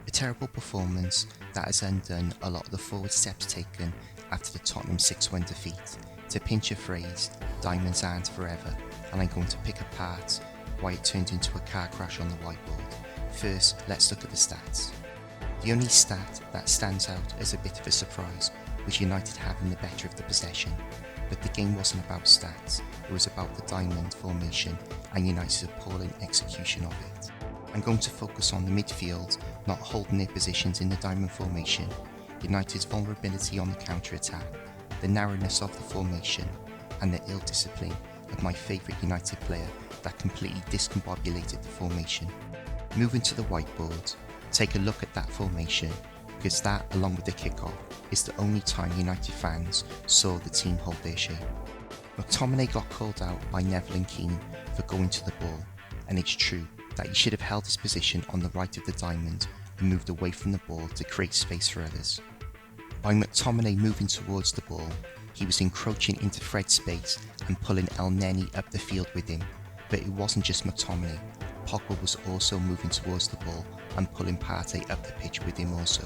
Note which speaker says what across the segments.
Speaker 1: A terrible performance that has undone a lot of the forward steps taken after the Tottenham 6-1 defeat. To pinch a phrase, diamonds aren't forever, and I'm going to pick apart why it turned into a car crash on the whiteboard. First, let's look at the stats. The only stat that stands out as a bit of a surprise was United having the better of the possession, but the game wasn't about stats, it was about the diamond formation and United's appalling execution of it. I'm going to focus on the midfield not holding their positions in the diamond formation, United's vulnerability on the counter-attack, the narrowness of the formation, and the ill discipline of my favourite United player that completely discombobulated the formation. Moving to the whiteboard, take a look at that formation, because that, along with the kickoff, is the only time United fans saw the team hold their shape. McTominay got called out by Neville and Keane for going to the ball, and it's true that he should have held his position on the right of the diamond and moved away from the ball to create space for others. By McTominay moving towards the ball, he was encroaching into Fred's space and pulling El Neni up the field with him, but it wasn't just McTominay. Pogba was also moving towards the ball and pulling Partey up the pitch with him also.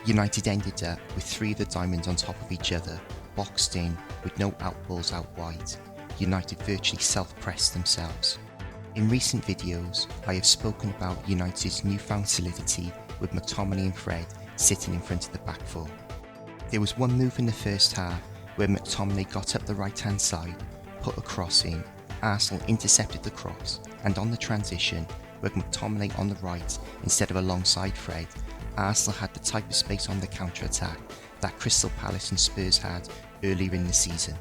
Speaker 1: United ended up with three of the diamonds on top of each other, boxed in with no outballs out wide. United virtually self-pressed themselves. In recent videos, I have spoken about United's newfound solidity with McTominay and Fred sitting in front of the back four. There was one move in the first half where McTominay got up the right-hand side, put a cross in, Arsenal intercepted the cross, and on the transition, with McTominay on the right instead of alongside Fred, Arsenal had the type of space on the counter-attack that Crystal Palace and Spurs had earlier in the season.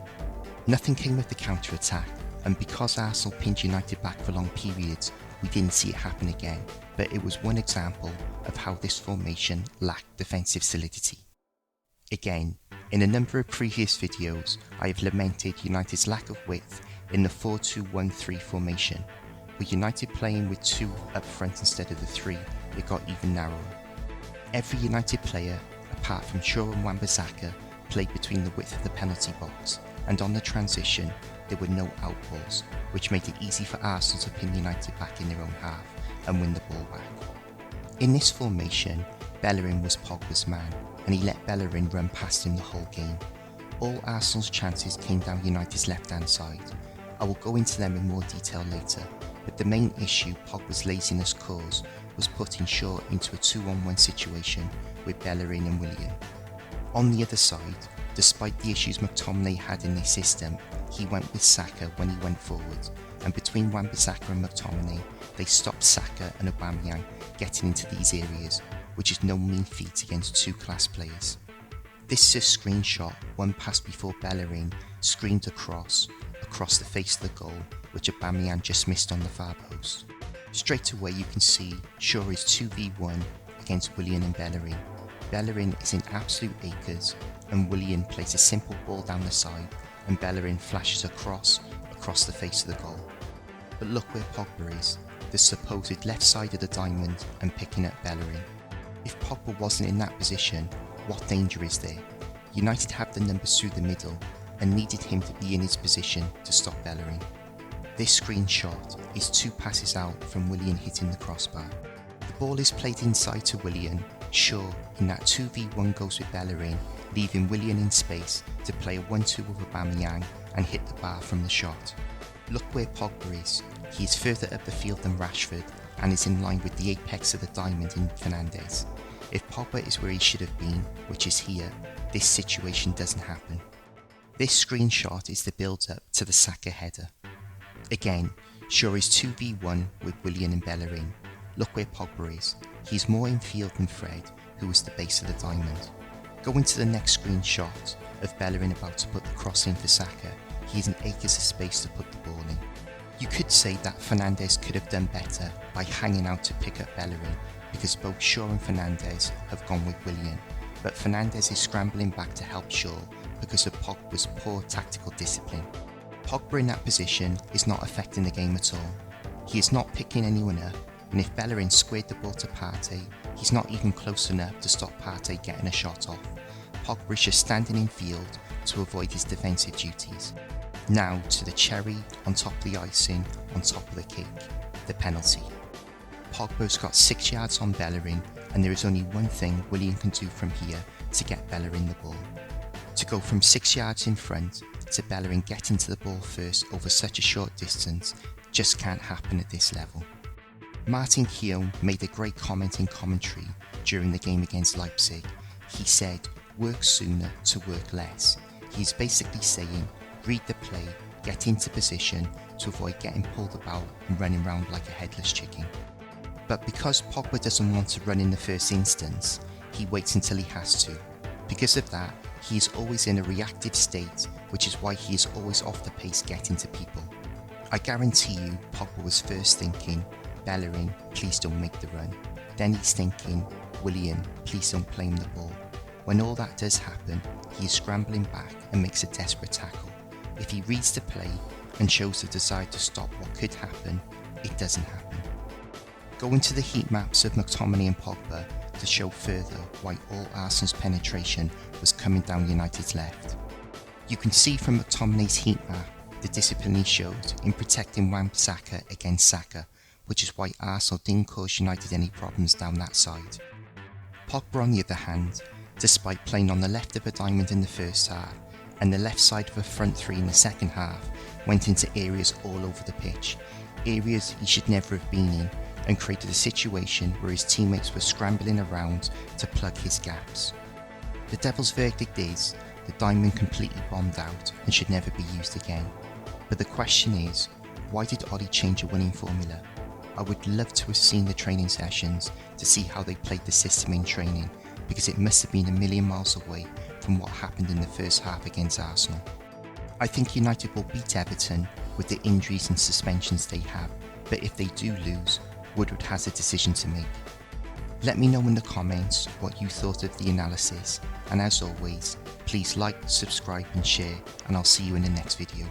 Speaker 1: Nothing came of the counter-attack, and because Arsenal pinned United back for long periods, we didn't see it happen again, but it was one example of how this formation lacked defensive solidity. Again, in a number of previous videos, I have lamented United's lack of width in the 4-2-1-3 formation. With United playing with two up front instead of the three, it got even narrower. Every United player, apart from Shaw and Wan-Bissaka, played between the width of the penalty box, and on the transition, there were no outballs, which made it easy for Arsenal to pin United back in their own half and win the ball back. In this formation, Bellerin was Pogba's man, and he let Bellerin run past him the whole game. All Arsenal's chances came down United's left-hand side. I will go into them in more detail later, but the main issue Pogba's laziness caused was putting Shaw into a 2-on-1 situation with Bellerin and Willian. On the other side, despite the issues McTominay had in their system, he went with Saka when he went forward, and between Wan-Bissaka and McTominay, they stopped Saka and Aubameyang getting into these areas, which is no mean feat against two class players. This is a screenshot one pass before Bellerin screamed across the face of the goal, which Aubameyang just missed on the far post. Straight away you can see Shaw is 2v1 against Willian and Bellerin. Bellerin is in absolute acres, and Willian plays a simple ball down the side, and Bellerin flashes across the face of the goal. But look where Pogba is, the supposed left side of the diamond, and picking up Bellerin. If Pogba wasn't in that position, what danger is there? United have the numbers through the middle and needed him to be in his position to stop Bellerin. This screenshot is two passes out from Willian hitting the crossbar. The ball is played inside to Willian. Shaw in that 2v1 goes with Bellerin, leaving Willian in space to play a 1-2 with Aubameyang and hit the bar from the shot. Look where Pogba is. He is further up the field than Rashford and is in line with the apex of the diamond in Fernandes. If Pogba is where he should have been, which is here, this situation doesn't happen. This screenshot is the build-up to the Saka header. Again, Shaw is 2v1 with Willian and Bellerin. Look where Pogba is. He's more in field than Fred, who is the base of the diamond. Go into the next screenshot of Bellerin about to put the cross in for Saka. He is in acres of space to put the ball in. You could say that Fernandes could have done better by hanging out to pick up Bellerin, because both Shaw and Fernandes have gone with Willian, but Fernandes is scrambling back to help Shaw because of Pogba's poor tactical discipline. Pogba in that position is not affecting the game at all. He is not picking anyone up, and if Bellerin squared the ball to Partey, he's not even close enough to stop Partey getting a shot off. Pogba is just standing in field to avoid his defensive duties. Now to the cherry on top of the icing, on top of the cake, the penalty. Pogba's got 6 yards on Bellerin, and there is only one thing Willian can do from here to get Bellerin the ball. To go from 6 yards in front to Bellerin getting to the ball first over such a short distance just can't happen at this level. Martin Keown made a great comment in commentary during the game against Leipzig. He said, "Work sooner to work less." He's basically saying, read the play, get into position to avoid getting pulled about and running around like a headless chicken. But because Pogba doesn't want to run in the first instance, he waits until he has to. Because of that, he is always in a reactive state, which is why he is always off the pace getting to people. I guarantee you Pogba was first thinking, Bellerin, please don't make the run. Then he's thinking, Willian, please don't play him the ball. When all that does happen, he is scrambling back and makes a desperate tackle. If he reads the play and shows the desire to stop what could happen, it doesn't happen. Go into the heat maps of McTominay and Pogba to show further why all Arsenal's penetration was coming down United's left. You can see from McTominay's heat map the discipline he showed in protecting Wan-Bissaka against Saka, which is why Arsenal didn't cause United any problems down that side. Pogba, on the other hand, despite playing on the left of a diamond in the first half and the left side of a front three in the second half, went into areas all over the pitch, areas he should never have been in, and created a situation where his teammates were scrambling around to plug his gaps. The devil's verdict is, the diamond completely bombed out and should never be used again. But the question is, why did Ollie change a winning formula? I would love to have seen the training sessions to see how they played the system in training, because it must have been a million miles away from what happened in the first half against Arsenal. I think United will beat Everton with the injuries and suspensions they have, but if they do lose, Woodward has a decision to make. Let me know in the comments what you thought of the analysis, and as always, please like, subscribe and share, and I'll see you in the next video.